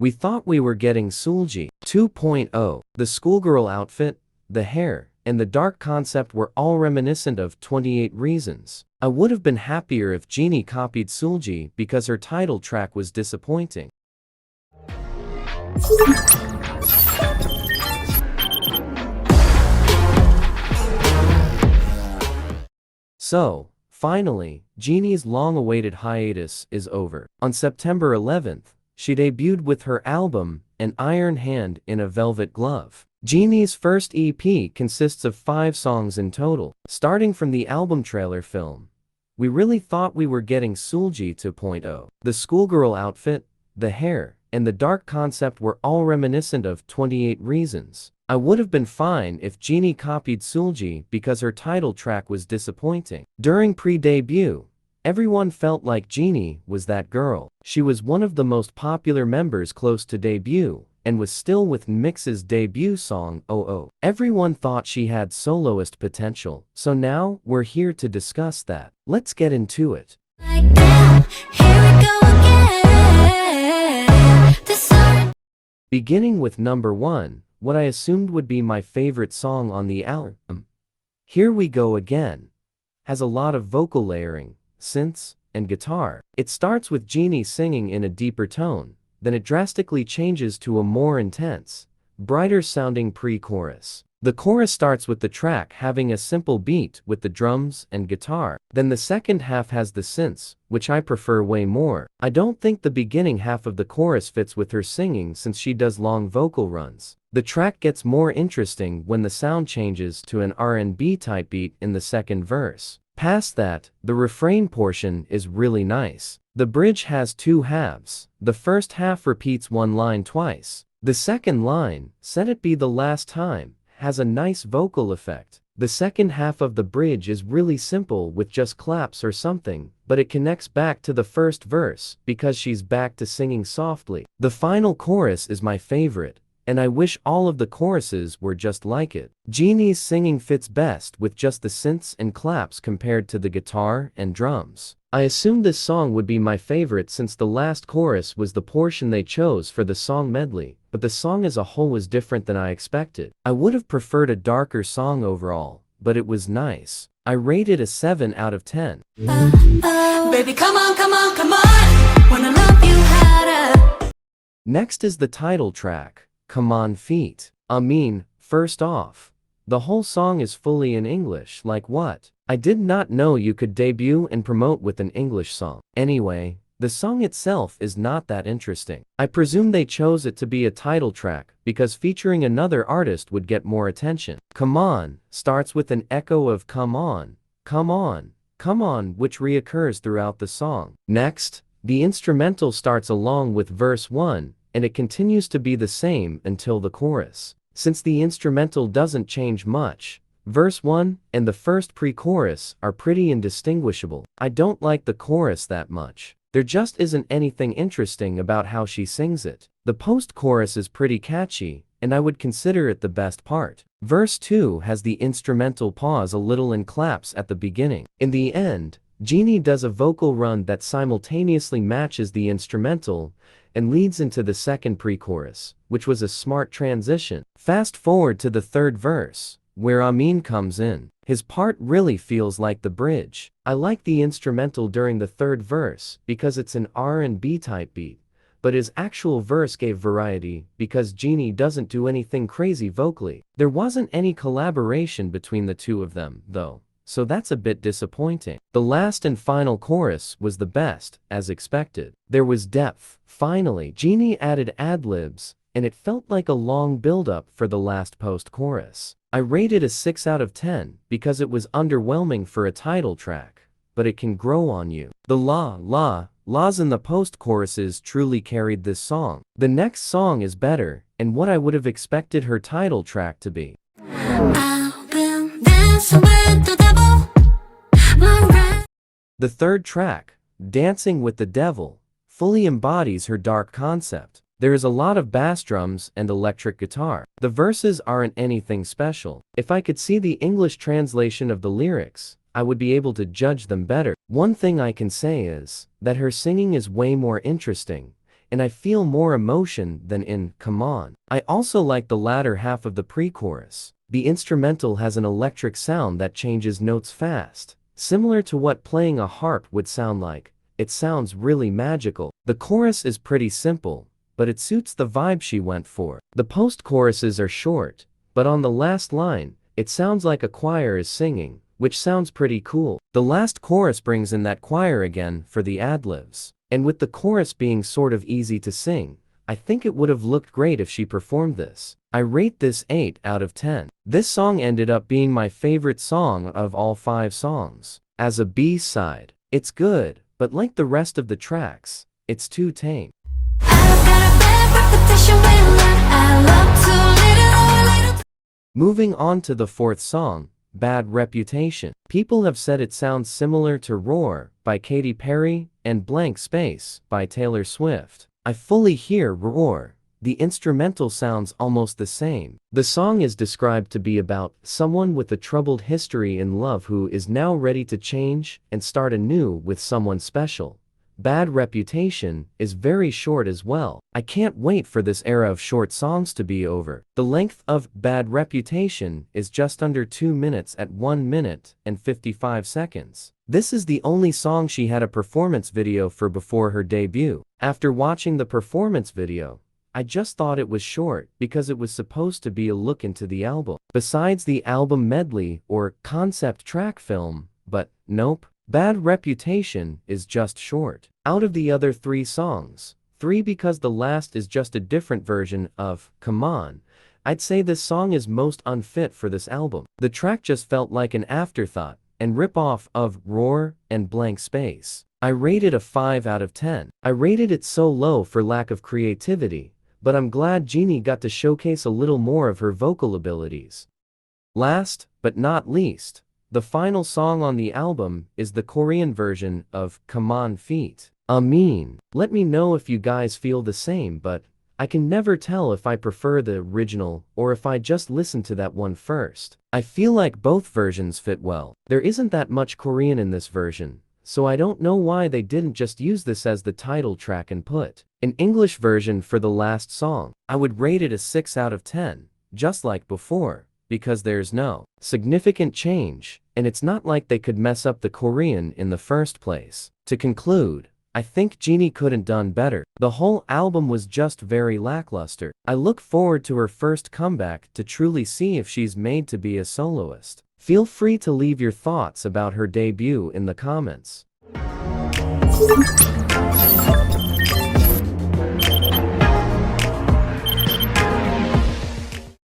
We thought we were getting Sulji 2.0. The schoolgirl outfit, the hair, and the dark concept were all reminiscent of 28 Reasons. I would have been happier if Jini copied Sulji because her title track was disappointing. So, finally, Jini's long-awaited hiatus is over. On September 11th, she debuted with her album, An Iron Hand in a Velvet Glove. Jini's first EP consists of 5 songs in total. Starting from the album trailer film, we really thought we were getting Sulji 2.0. The schoolgirl outfit, the hair, and the dark concept were all reminiscent of 28 Reasons. I would have been fine if Jini copied Sulji because her title track was disappointing. During pre-debut, everyone felt like Jini was that girl. She was one of the most popular members close to debut, and was still with Mix's debut song, Oh Oh. Everyone thought she had soloist potential, so now we're here to discuss that. Let's get into it. Beginning with number 1, what I assumed would be my favorite song on the album, Here We Go Again, has a lot of vocal layering, synths, and guitar. It starts with Jini singing in a deeper tone, then it drastically changes to a more intense, brighter-sounding pre-chorus. The chorus starts with the track having a simple beat with the drums and guitar. Then the second half has the synths, which I prefer way more. I don't think the beginning half of the chorus fits with her singing since she does long vocal runs. The track gets more interesting when the sound changes to an R&B type beat in the second verse. Past that, the refrain portion is really nice. The bridge has 2 halves. The first half repeats one line twice. The second line, Said It Be the Last Time, has a nice vocal effect. The second half of the bridge is really simple with just claps or something, but it connects back to the first verse because she's back to singing softly. The final chorus is my favorite, and I wish all of the choruses were just like it. Jini's singing fits best with just the synths and claps compared to the guitar and drums. I assumed this song would be my favorite since the last chorus was the portion they chose for the song medley, but the song as a whole was different than I expected. I would have preferred a darker song overall, but it was nice. I rated a 7 out of 10. Baby, come on, come on, come on. Wanna love you harder. Next is the title track, Come On Feet. First off, the whole song is fully in English, like what? I did not know you could debut and promote with an English song. Anyway, the song itself is not that interesting. I presume they chose it to be a title track because featuring another artist would get more attention. Come On starts with an echo of Come On, Come On, Come On, which reoccurs throughout the song. Next, the instrumental starts along with verse 1, and it continues to be the same until the chorus. Since the instrumental doesn't change much, verse 1 and the first pre-chorus are pretty indistinguishable. I don't like the chorus that much. There just isn't anything interesting about how she sings it. The post-chorus is pretty catchy, and I would consider it the best part. Verse 2 has the instrumental pause a little and claps at the beginning. In the end, Jini does a vocal run that simultaneously matches the instrumental and leads into the second pre-chorus, which was a smart transition. Fast forward to the third verse, where Aminè comes in. His part really feels like the bridge. I like the instrumental during the third verse because it's an R&B type beat, but his actual verse gave variety because Jini doesn't do anything crazy vocally. There wasn't any collaboration between the two of them, though, so that's a bit disappointing. The last and final chorus was the best, as expected. There was depth. Finally, Jini added ad-libs, and it felt like a long build-up for the last post-chorus. I rated a 6 out of 10 because it was underwhelming for a title track, but it can grow on you. The laws in the post-choruses truly carried this song. The next song is better, and what I would have expected her title track to be. I've been dancing with the devil. The third track, Dancing with the Devil, fully embodies her dark concept. There is a lot of bass drums and electric guitar. The verses aren't anything special. If I could see the English translation of the lyrics, I would be able to judge them better. One thing I can say is that her singing is way more interesting, and I feel more emotion than in Come On. I also like the latter half of the pre-chorus. The instrumental has an electric sound that changes notes fast, similar to what playing a harp would sound like. It sounds really magical. The chorus is pretty simple, but it suits the vibe she went for. The post-choruses are short, but on the last line, it sounds like a choir is singing, which sounds pretty cool. The last chorus brings in that choir again for the ad-libs. And with the chorus being sort of easy to sing, I think it would have looked great if she performed this. I rate this 8 out of 10. This song ended up being my favorite song of all 5 songs. As a B-side, it's good, but like the rest of the tracks, it's too tame. Moving on to the 4th song, Bad Reputation. People have said it sounds similar to Roar by Katy Perry and Blank Space by Taylor Swift. I fully hear Roar. The instrumental sounds almost the same. The song is described to be about someone with a troubled history in love who is now ready to change and start anew with someone special. Bad Reputation is very short as well. I can't wait for this era of short songs to be over. The length of Bad Reputation is just under 2 minutes at 1 minute and 55 seconds. This is the only song she had a performance video for before her debut. After watching the performance video, I just thought it was short because it was supposed to be a look into the album. Besides the album medley or concept track film, but nope. Bad Reputation is just short. Out of the other 3 songs, 3 because the last is just a different version of Come On, I'd say this song is most unfit for this album. The track just felt like an afterthought and rip-off of Roar and Blank Space. I rated a 5 out of 10. I rated it so low for lack of creativity, but I'm glad Jini got to showcase a little more of her vocal abilities. Last, but not least, the final song on the album is the Korean version of Come On feat. Aminè. Let me know if you guys feel the same, but I can never tell if I prefer the original or if I just listen to that one first. I feel like both versions fit well. There isn't that much Korean in this version, so I don't know why they didn't just use this as the title track and put an English version for the last song. I would rate it a 6 out of 10, just like before, because there's no significant change, and it's not like they could mess up the Korean in the first place. To conclude, I think Jini couldn't done better. The whole album was just very lackluster. I look forward to her first comeback to truly see if she's made to be a soloist. Feel free to leave your thoughts about her debut in the comments.